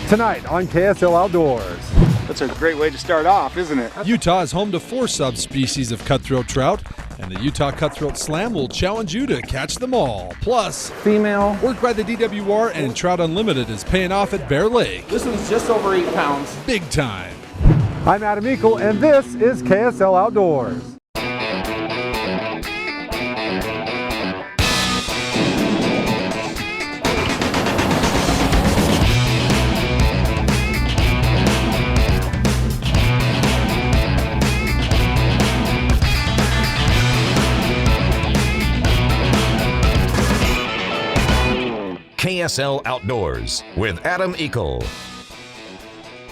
tonight on KSL Outdoors. That's a great way to start off, isn't it? Utah is home to 4 subspecies of cutthroat trout, and the Utah Cutthroat Slam will challenge you to catch them all. Plus, Female. work by the DWR and Trout Unlimited is paying off at Bear Lake. This one's just over 8 pounds. Big time. I'm Adam Eakle, and this is KSL Outdoors. KSL Outdoors with Adam Eakle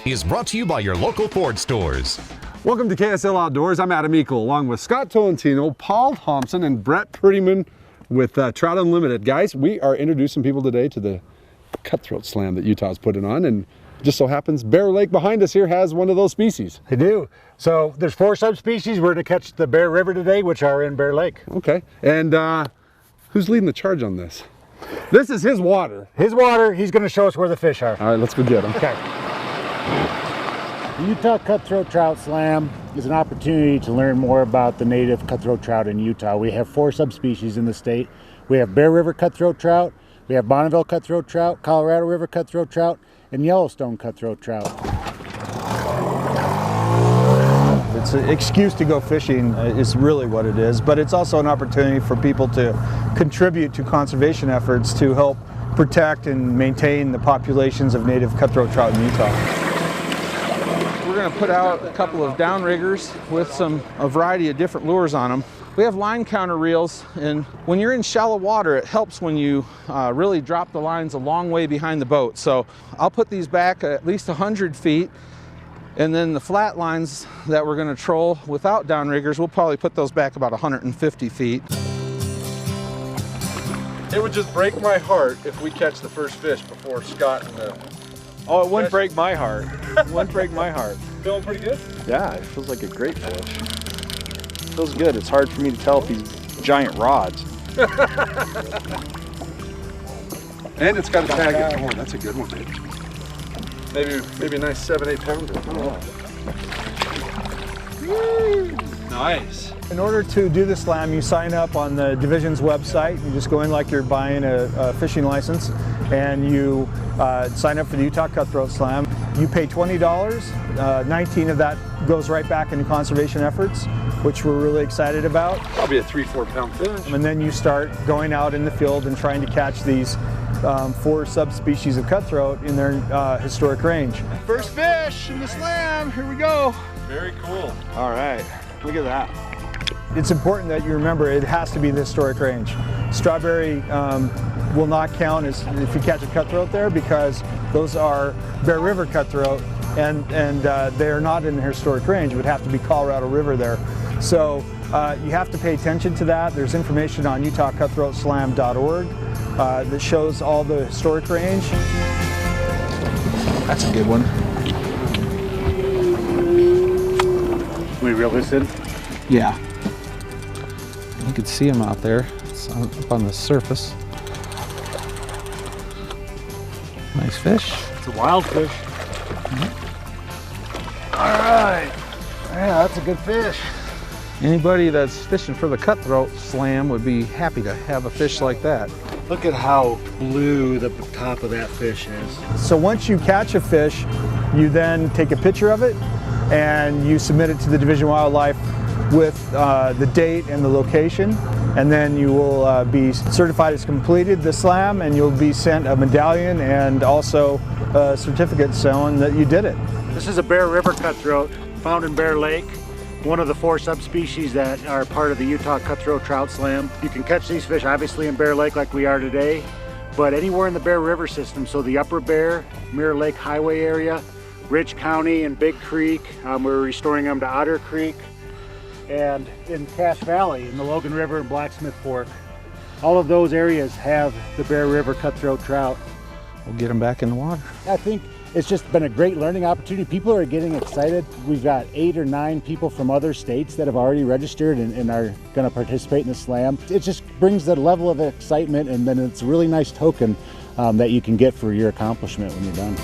is brought to you by your local Ford stores. Welcome to KSL Outdoors. I'm Adam Eakle, along with Scott Tolentino, Paul Thompson, and Brett Prettyman with Trout Unlimited. Guys, we are introducing people today to the Cutthroat Slam that Utah's putting on, and just so happens Bear Lake behind us here has one of those species. They do. So there's 4 subspecies. We're going to catch the Bear River today, which are in Bear Lake. Okay, and who's leading the charge on this? This is his water. His water, he's going to show us where the fish are. All right, let's go get them. Okay. The Utah Cutthroat Trout Slam is an opportunity to learn more about the native cutthroat trout in Utah. We have 4 subspecies in the state. We have Bear River Cutthroat Trout, we have Bonneville Cutthroat Trout, Colorado River Cutthroat Trout, and Yellowstone Cutthroat Trout. It's an excuse to go fishing is really what it is, but it's also an opportunity for people to contribute to conservation efforts to help protect and maintain the populations of native cutthroat trout in Utah. We're going to put out a couple of downriggers with a variety of different lures on them. We have line counter reels, and when you're in shallow water, it helps when you really drop the lines a long way behind the boat. So I'll put these back at least 100 feet. And then the flat lines that we're going to troll without downriggers, we'll probably put those back about 150 feet. It would just break my heart if we catch the first fish before Scott and the... Oh, it wouldn't break my heart. It wouldn't break my heart. Feeling pretty good? Yeah, it feels like a great fish. It feels good. It's hard for me to tell if these giant rods. And it's got a tag at the horn. That's a good one, babe. Maybe a nice 7-8 pounder. Oh. Nice. In order to do the slam, you sign up on the division's website. You just go in like you're buying a fishing license, and you sign up for the Utah Cutthroat Slam. You pay $20. 19 of that goes right back into conservation efforts, which we're really excited about. Probably a 3-4 pound fish. And then you start going out in the field and trying to catch these 4 subspecies of cutthroat in their historic range. First fish in the slam, here we go. Very cool. All right, look at that. It's important that you remember it has to be the historic range. Strawberry will not count as if you catch a cutthroat there, because those are Bear River cutthroat, and they're not in the historic range. It would have to be Colorado River there. So you have to pay attention to that. There's information on utahcutthroatslam.org that shows all the historic range. That's a good one. Can we reel this in? Yeah. You can see them out there. It's up on the surface. Nice fish. It's a wild fish. All right. Yeah, that's a good fish. Anybody that's fishing for the Cutthroat Slam would be happy to have a fish like that. Look at how blue the top of that fish is. So once you catch a fish, you then take a picture of it and you submit it to the Division of Wildlife with the date and the location, and then you will be certified as completed the slam, and you'll be sent a medallion and also a certificate showing that you did it. This is a Bear River cutthroat found in Bear Lake, one of the 4 subspecies that are part of the Utah Cutthroat Trout Slam. You can catch these fish obviously in Bear Lake like we are today, but anywhere in the Bear River system, so the Upper Bear, Mirror Lake Highway area, Ridge County and Big Creek. We're restoring them to Otter Creek, and in Cache Valley in the Logan River and Blacksmith Fork. All of those areas have the Bear River cutthroat trout. We'll get them back in the water. I think it's just been a great learning opportunity. People are getting excited. We've got 8 or 9 people from other states that have already registered and are going to participate in the slam. It just brings that level of excitement, and then it's a really nice token that you can get for your accomplishment when you're done.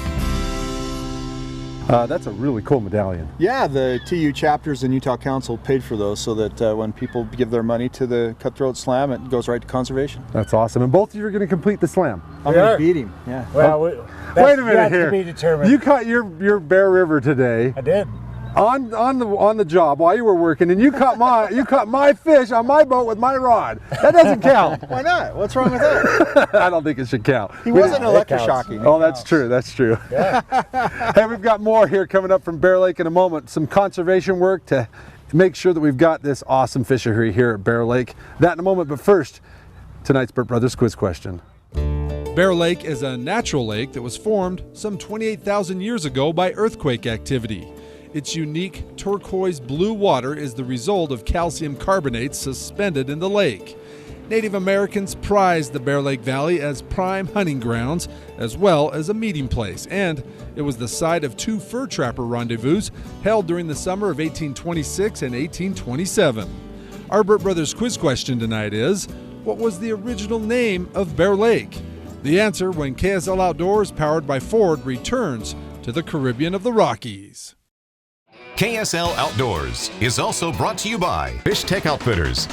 That's a really cool medallion. Yeah, the TU chapters and Utah Council paid for those so that when people give their money to the Cutthroat Slam, it goes right to conservation. That's awesome. And both of you are going to complete the slam. I'm going to beat him. Yeah. Well, Wait a minute here. To be determined. You caught your Bear River today. I did. On the job while you were working, and you caught my fish on my boat with my rod. That doesn't count. Why not? What's wrong with that? I don't think it should count. He wasn't electroshocking. Oh, that's true. That's true. Yeah. Hey, we've got more here coming up from Bear Lake in a moment. Some conservation work to make sure that we've got this awesome fishery here at Bear Lake. That in a moment, but first, tonight's Burt Brothers quiz question. Bear Lake is a natural lake that was formed some 28,000 years ago by earthquake activity. Its unique turquoise blue water is the result of calcium carbonate suspended in the lake. Native Americans prized the Bear Lake Valley as prime hunting grounds as well as a meeting place, and it was the site of 2 fur trapper rendezvous held during the summer of 1826 and 1827. Our Burt Brothers quiz question tonight is, what was the original name of Bear Lake? The answer when KSL Outdoors, powered by Ford, returns to the Caribbean of the Rockies. KSL Outdoors is also brought to you by Fish Tech Outfitters,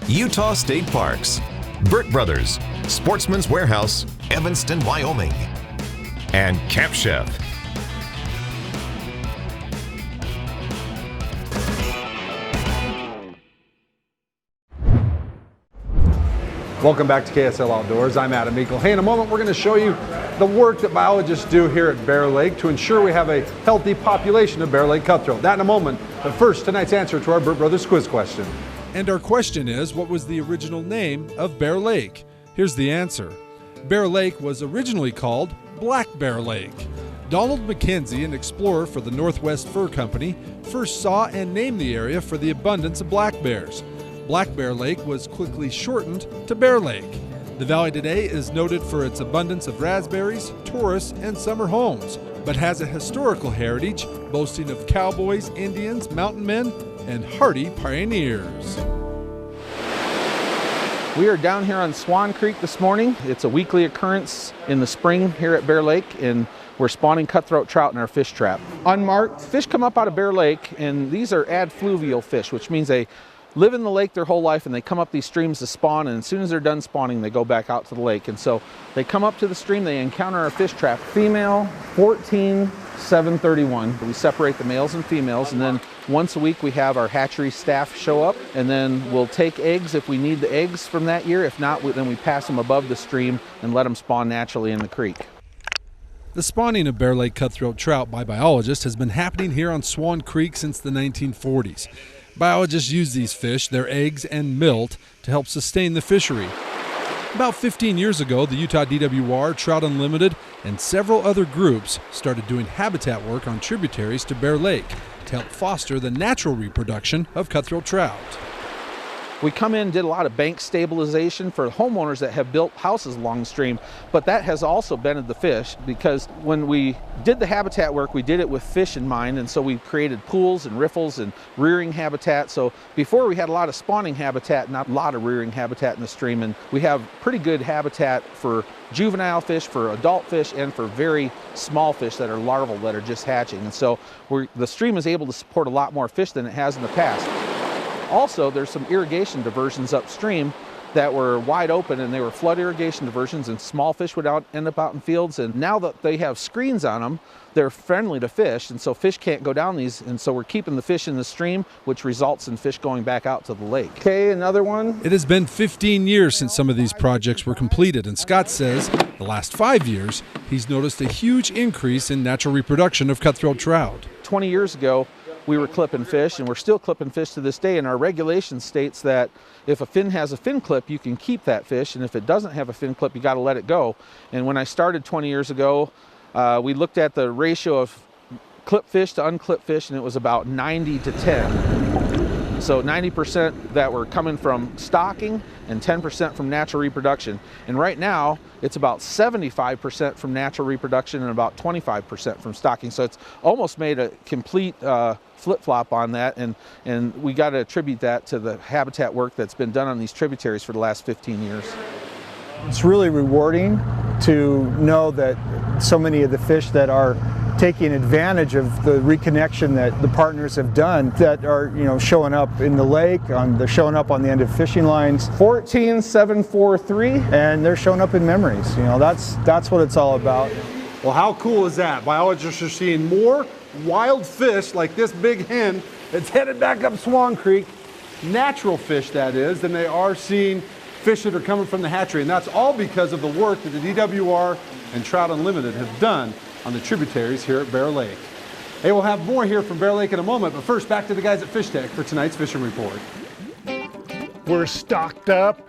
Utah State Parks, Burt Brothers, Sportsman's Warehouse, Evanston, Wyoming, and Camp Chef. Welcome back to KSL Outdoors. I'm Adam Eakle. Hey, in a moment we're going to show you the work that biologists do here at Bear Lake to ensure we have a healthy population of Bear Lake cutthroat. That in a moment, but first, tonight's answer to our Burt Brothers quiz question. And our question is, what was the original name of Bear Lake? Here's the answer. Bear Lake was originally called Black Bear Lake. Donald Mackenzie, an explorer for the Northwest Fur Company, first saw and named the area for the abundance of black bears. Black Bear Lake was quickly shortened to Bear Lake. The valley today is noted for its abundance of raspberries, tourists, and summer homes, but has a historical heritage boasting of cowboys, Indians, mountain men, and hardy pioneers. We are down here on Swan Creek this morning. It's a weekly occurrence in the spring here at Bear Lake, and we're spawning cutthroat trout in our fish trap. Unmarked fish come up out of Bear Lake, and these are adfluvial fish, which means they live in the lake their whole life and they come up these streams to spawn, and as soon as they're done spawning they go back out to the lake. And so they come up to the stream, they encounter our fish trap. Female 14,731. We separate the males and females, and then once a week we have our hatchery staff show up, and then we'll take eggs if we need the eggs from that year. If not, then we pass them above the stream and let them spawn naturally in the creek. The spawning of Bear Lake cutthroat trout by biologists has been happening here on Swan Creek since the 1940s. Biologists use these fish, their eggs, and milt to help sustain the fishery. About 15 years ago, the Utah DWR, Trout Unlimited, and several other groups started doing habitat work on tributaries to Bear Lake to help foster the natural reproduction of cutthroat trout. We come in and did a lot of bank stabilization for homeowners that have built houses along the stream, but that has also benefited the fish, because when we did the habitat work, we did it with fish in mind, and so we created pools and riffles and rearing habitat. So before we had a lot of spawning habitat, not a lot of rearing habitat in the stream, and we have pretty good habitat for juvenile fish, for adult fish, and for very small fish that are larval that are just hatching. And so the stream is able to support a lot more fish than it has in the past. Also, there's some irrigation diversions upstream that were wide open, and they were flood irrigation diversions, and small fish would end up out in fields. And now that they have screens on them, they're friendly to fish, and so fish can't go down these, and so we're keeping the fish in the stream, which results in fish going back out to the lake. Okay, another one. It has been 15 years since some of these projects were completed, and Scott says the last 5 years he's noticed a huge increase in natural reproduction of cutthroat trout. 20 years ago, we were clipping fish, and we're still clipping fish to this day, and our regulation states that if a fin has a fin clip, you can keep that fish, and if it doesn't have a fin clip, you got to let it go. And when I started 20 years ago, we looked at the ratio of clipped fish to unclipped fish, and it was about 90 to 10. So 90% that were coming from stocking and 10% from natural reproduction. And right now, it's about 75% from natural reproduction and about 25% from stocking. So it's almost made a complete flip-flop on that, and we got to attribute that to the habitat work that's been done on these tributaries for the last 15 years. It's really rewarding to know that so many of the fish that are taking advantage of the reconnection that the partners have done that are, you know, showing up in the lake, they're showing up on the end of fishing lines. 14743. And they're showing up in memories. You know, that's what it's all about. Well, how cool is that? Biologists are seeing more wild fish like this big hen that's headed back up Swan Creek, natural fish that is, than they are seeing fish that are coming from the hatchery. And that's all because of the work that the DWR and Trout Unlimited have done on the tributaries here at Bear Lake. Hey, we'll have more here from Bear Lake in a moment, but first back to the guys at Fish Tech for tonight's fishing report. We're stocked up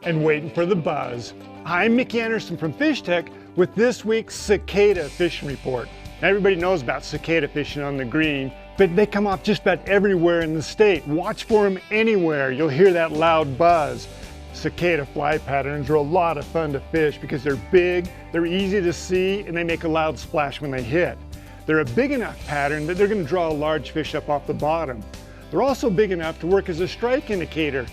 and waiting for the buzz. I'm Mickey Anderson from Fish Tech with this week's cicada fishing report. Everybody knows about cicada fishing on the green, but they come off just about everywhere in the state. Watch for them anywhere. You'll hear that loud buzz. Cicada fly patterns are a lot of fun to fish because they're big, they're easy to see, and they make a loud splash when they hit. They're a big enough pattern that they're going to draw a large fish up off the bottom. They're also big enough to work as a strike indicator.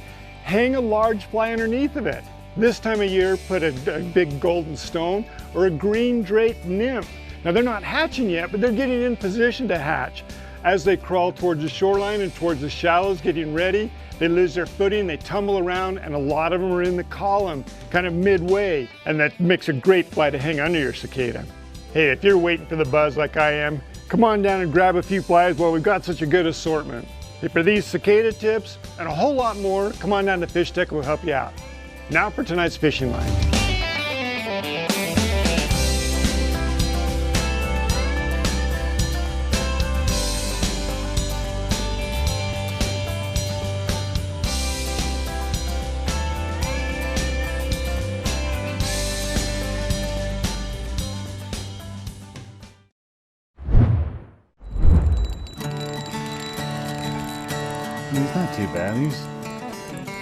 Hang a large fly underneath of it. This time of year, put a big golden stone or a green draped nymph. Now they're not hatching yet, but they're getting in position to hatch. As they crawl towards the shoreline and towards the shallows, getting ready, they lose their footing, they tumble around, and a lot of them are in the column, kind of midway, and that makes a great fly to hang under your cicada. Hey, if you're waiting for the buzz like I am, come on down and grab a few flies while we've got such a good assortment. Hey, for these cicada tips and a whole lot more, come on down to Fish Tech, we'll help you out. Now for tonight's fishing line. He's not too bad.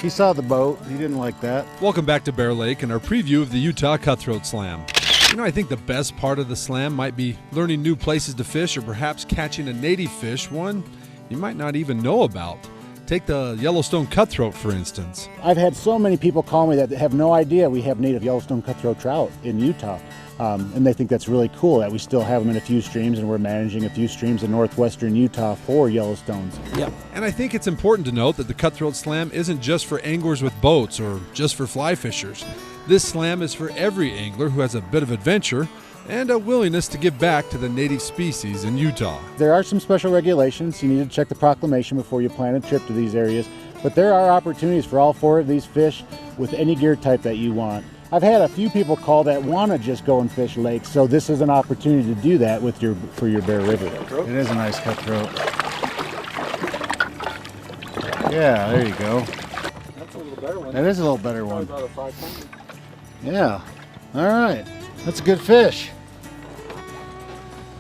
He saw the boat. He didn't like that. Welcome back to Bear Lake and our preview of the Utah Cutthroat Slam. You know, I think the best part of the slam might be learning new places to fish or perhaps catching a native fish, one you might not even know about. Take the Yellowstone cutthroat, for instance. I've had so many people call me that have no idea we have native Yellowstone cutthroat trout in Utah. And they think that's really cool that we still have them in a few streams, and we're managing a few streams in northwestern Utah for Yellowstones. Yep. And I think it's important to note that the Cutthroat Slam isn't just for anglers with boats or just for fly fishers. This slam is for every angler who has a bit of adventure and a willingness to give back to the native species in Utah. There are some special regulations. You need to check the proclamation before you plan a trip to these areas, but there are opportunities for all four of these fish with any gear type that you want. I've had a few people call that want to just go and fish lakes, so this is an opportunity to do that with for your Bear River. It is a nice cutthroat. Yeah, there you go. That's a little better one. That is a little better one. About a 500. Yeah, all right. That's a good fish.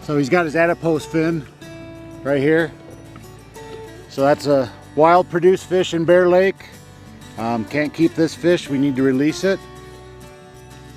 So he's got his adipose fin right here. So that's a wild produced fish in Bear Lake. Can't keep this fish, we need to release it.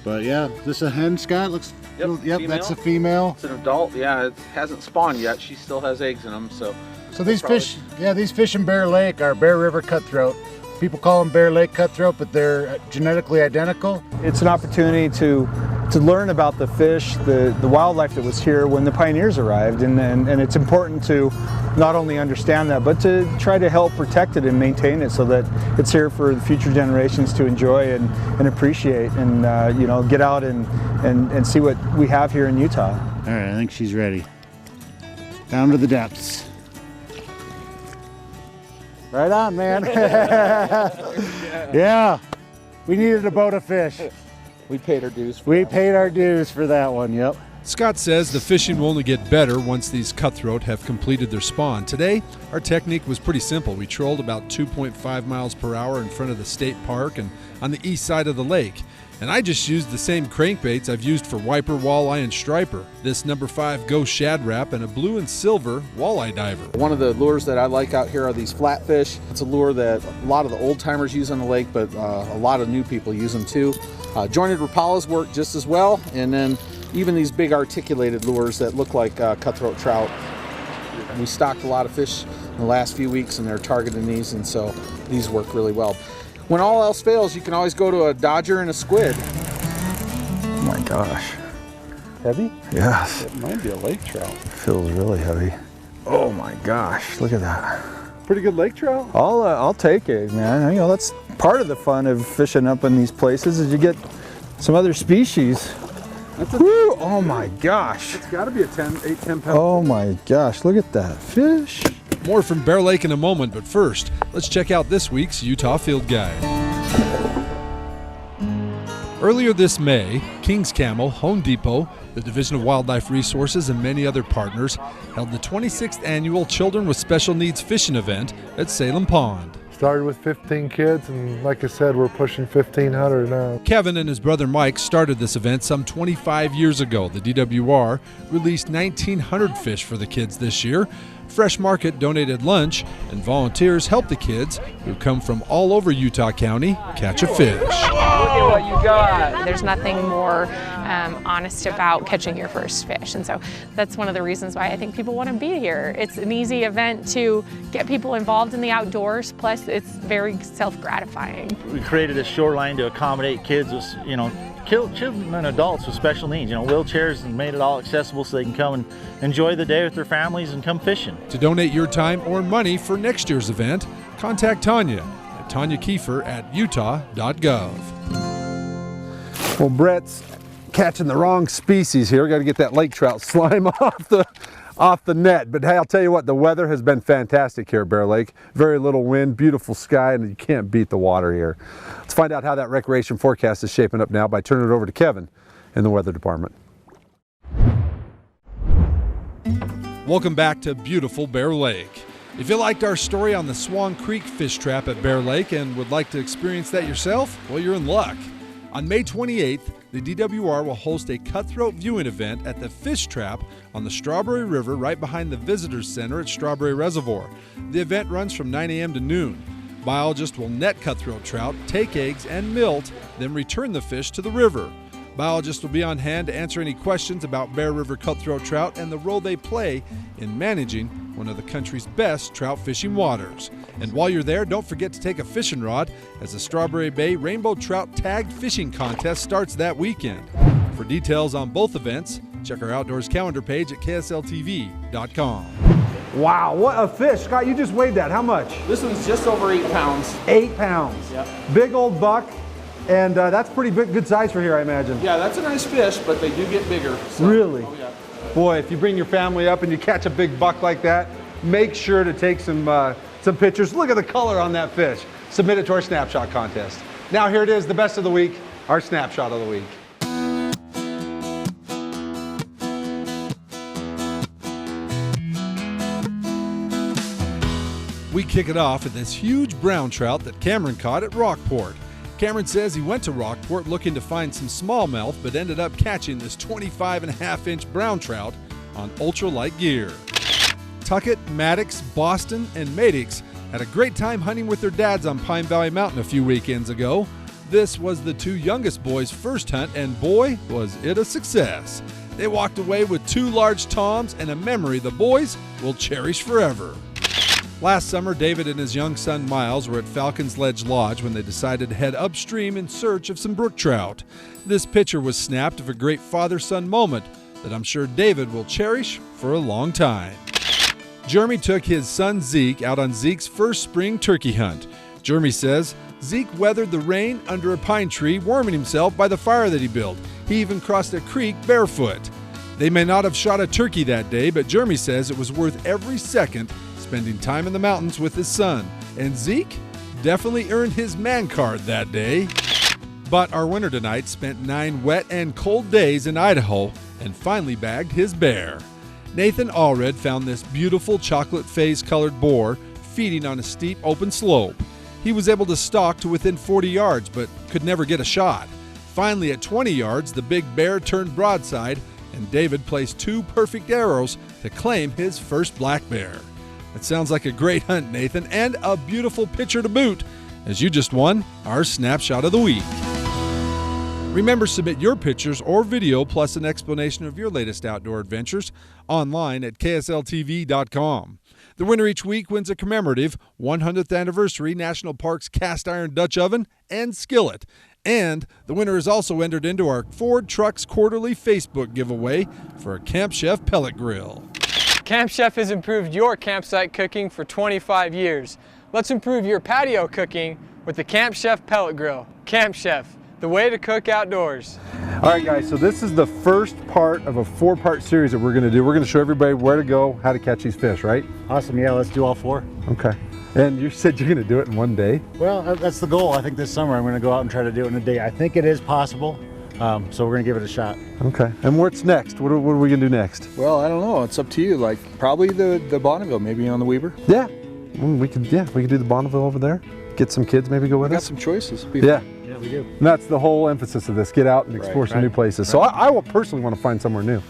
But yeah, this a hen, Scott? Looks. Yep, that's a female. It's an adult. Yeah, it hasn't spawned yet. She still has eggs in them. So these fish, yeah, these fish in Bear Lake are Bear River Cutthroat. People call them Bear Lake Cutthroat, but they're genetically identical. It's an opportunity to learn about the fish, the wildlife that was here when the pioneers arrived, and it's important to not only understand that, but to try to help protect it and maintain it so that it's here for the future generations to enjoy and appreciate, and you know, get out and see what we have here in Utah. All right, I think she's ready. Down to the depths. Right on, man. Yeah, we needed a boat of fish. we paid our dues. We paid our dues for that one, yep. Scott says the fishing will only get better once these cutthroat have completed their spawn. Today, our technique was pretty simple. We trolled about 2.5 miles per hour in front of the state park and on the east side of the lake. And I just used the same crankbaits I've used for wiper, walleye, and striper. This number 5 Ghost Shad Wrap and a blue and silver walleye diver. One of the lures that I like out here are these flatfish. It's a lure that a lot of the old timers use on the lake, but a lot of new people use them too. Jointed Rapalas work just as well, and then even these big articulated lures that look like cutthroat trout. We stocked a lot of fish in the last few weeks, and they're targeting these, and so these work really well. When all else fails, you can always go to a dodger and a squid. Oh my gosh. Heavy? Yes. It might be a lake trout. Feels really heavy. Oh my gosh, look at that. Pretty good lake trout? I'll take it, man. You know, that's part of the fun of fishing up in these places is you get some other species. Woo! Oh my gosh. It's got to be a 8, 10 pound. Oh my gosh, look at that fish. More from Bear Lake in a moment, but first, let's check out this week's Utah Field Guide. Earlier this May, King's Camel, Home Depot, the Division of Wildlife Resources, and many other partners held the 26th annual Children with Special Needs fishing event at Salem Pond. Started with 15 kids, and like I said, we're pushing 1,500 now. Kevin and his brother Mike started this event some 25 years ago. The DWR released 1,900 fish for the kids this year. Fresh Market donated lunch, and volunteers helped the kids who come from all over Utah County catch a fish. Look at what you got. There's nothing more honest about catching your first fish, and so that's one of the reasons why I think people want to be here. It's an easy event to get people involved in the outdoors, plus it's very self-gratifying. We created a shoreline to accommodate kids with, children and adults with special needs, wheelchairs, and made it all accessible so they can come and enjoy the day with their families and come fishing. To donate your time or money for next year's event, contact Tanya at tanyakiefer@utah.gov. Well, Brett's catching the wrong species here. Got to get that lake trout slime off the net. But hey, I'll tell you what, the weather has been fantastic here at Bear Lake. Very little wind, beautiful sky, and you can't beat the water here. Let's find out how that recreation forecast is shaping up now by turning it over to Kevin in the weather department. Welcome back to beautiful Bear Lake. If you liked our story on the Swan Creek fish trap at Bear Lake and would like to experience that yourself, well, you're in luck. On May 28th, the DWR will host a cutthroat viewing event at the fish trap on the Strawberry River right behind the Visitors Center at Strawberry Reservoir. The event runs from 9 a.m. to noon. Biologists will net cutthroat trout, take eggs, and milt, then return the fish to the river. Biologists will be on hand to answer any questions about Bear River Cutthroat Trout and the role they play in managing one of the country's best trout fishing waters. And while you're there, don't forget to take a fishing rod as the Strawberry Bay Rainbow Trout Tagged Fishing Contest starts that weekend. For details on both events, check our outdoors calendar page at ksltv.com. Wow, what a fish. Scott, you just weighed that. How much? This one's just over 8 pounds. 8 pounds. Yep. Big old buck. And that's pretty good size for here, I imagine. Yeah, that's a nice fish, but they do get bigger. So. Really? Oh, yeah. Boy, if you bring your family up and you catch a big buck like that, make sure to take some pictures. Look at the color on that fish. Submit it to our Snapshot contest. Now here it is, the best of the week, our Snapshot of the week. We kick it off with this huge brown trout that Cameron caught at Rockport. Cameron says he went to Rockport looking to find some smallmouth, but ended up catching this 25.5-inch brown trout on ultralight gear. Tuckett, Maddox, Boston, and Madix had a great time hunting with their dads on Pine Valley Mountain a few weekends ago. This was the 2 youngest boys' first hunt, and boy, was it a success. They walked away with 2 large toms and a memory the boys will cherish forever. Last summer, David and his young son Miles were at Falcon's Ledge Lodge when they decided to head upstream in search of some brook trout. This picture was snapped of a great father-son moment that I'm sure David will cherish for a long time. Jeremy took his son Zeke out on Zeke's first spring turkey hunt. Jeremy says Zeke weathered the rain under a pine tree, warming himself by the fire that he built. He even crossed a creek barefoot. They may not have shot a turkey that day, but Jeremy says it was worth every second spending time in the mountains with his son. And Zeke definitely earned his man card that day. But our winner tonight spent 9 wet and cold days in Idaho and finally bagged his bear. Nathan Allred found this beautiful chocolate phase-colored boar feeding on a steep open slope. He was able to stalk to within 40 yards but could never get a shot. Finally, at 20 yards, the big bear turned broadside and David placed 2 perfect arrows to claim his first black bear. It sounds like a great hunt, Nathan, and a beautiful picture to boot, as you just won our Snapshot of the Week. Remember, submit your pictures or video plus an explanation of your latest outdoor adventures online at ksltv.com. The winner each week wins a commemorative 100th anniversary National Parks cast iron Dutch oven and skillet. And the winner is also entered into our Ford Trucks Quarterly Facebook giveaway for a Camp Chef pellet grill. Camp Chef has improved your campsite cooking for 25 years. Let's improve your patio cooking with the Camp Chef pellet grill. Camp Chef, the way to cook outdoors. All right, guys, so this is the first part of a 4-part series that we're gonna do. We're gonna show everybody where to go, how to catch these fish, right? Awesome, yeah, let's do all 4. Okay. And you said you're gonna do it in one day? Well, that's the goal. I think this summer I'm gonna go out and try to do it in a day. I think it is possible, so we're gonna give it a shot. Okay, and what's next? What are we gonna do next? Well, I don't know. It's up to you. Like probably the Bonneville, maybe on the Weber. Yeah, we could do the Bonneville over there. Get some kids, maybe go with us. Got some choices. Yeah. Yeah, we do. And that's the whole emphasis of this. Get out and explore some new places. So I will personally want to find somewhere new.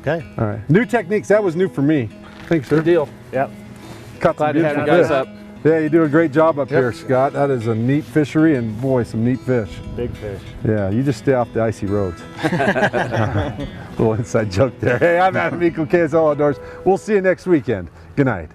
Okay. All right. New techniques. That was new for me. Thanks, sir. Good deal. Yep. Caught Glad some to have you beautiful guys fish. up. Yeah, you do a great job up here, Scott. That is a neat fishery, and boy, some neat fish. Big fish. Yeah, you just stay off the icy roads. Little inside joke there. Hey, I'm Adam Eakle, KSL Outdoors. We'll see you next weekend. Good night.